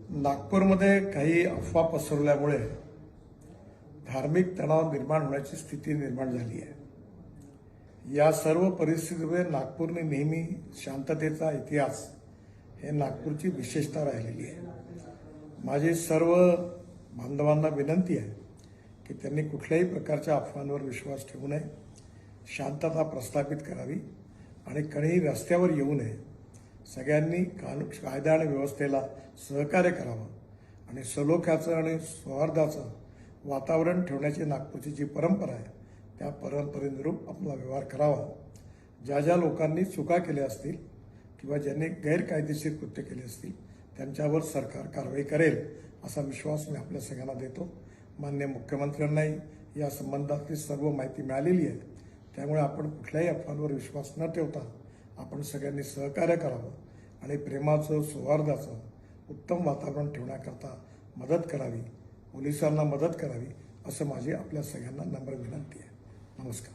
नागपूरमध्ये काही अफवा पसरवल्यामुळे धार्मिक तणाव निर्माण होण्याची स्थिती निर्माण झाली आहे। या सर्व परिस्थितीमुळे नागपूरने नेहमी शांततेचा इतिहास हे नागपूरची विशेषता राहिलेली आहे। माझी सर्व बांधवांना विनंती आहे की त्यांनी कुठल्याही प्रकारच्या अफवांवर विश्वास ठेवू नये, शांतता प्रस्थापित करावी आणि कोणीही रस्त्यावर येऊ नये। सगळ्यांनी कायदा आणि व्यवस्थेला सहकार्य करावं आणि सलोख्याचं आणि सौहार्दाचं वातावरण ठेवण्याची नागपूरची जी परंपरा आहे त्या परंपरेनुरूप आपला व्यवहार करावा। ज्या ज्या लोकांनी चुका केल्या असतील किंवा ज्यांनी गैरकायदेशीर कृत्य केले असतील त्यांच्यावर सरकार कारवाई करेल असा विश्वास मी आपल्या सगळ्यांना देतो। माननीय मुख्यमंत्र्यांनाही या संबंधातली सर्व माहिती मिळालेली आहे, त्यामुळे आपण कुठल्याही अफवांवर विश्वास न ठेवता आपण सगळ्यांनी सहकार्य करावं आणि प्रेमाचं सौहार्दाचं उत्तम वातावरण ठेवण्याकरता मदत करावी, पोलिसांना मदत करावी असं माझी आपल्या सगळ्यांना नम्र विनंती आहे। नमस्कार।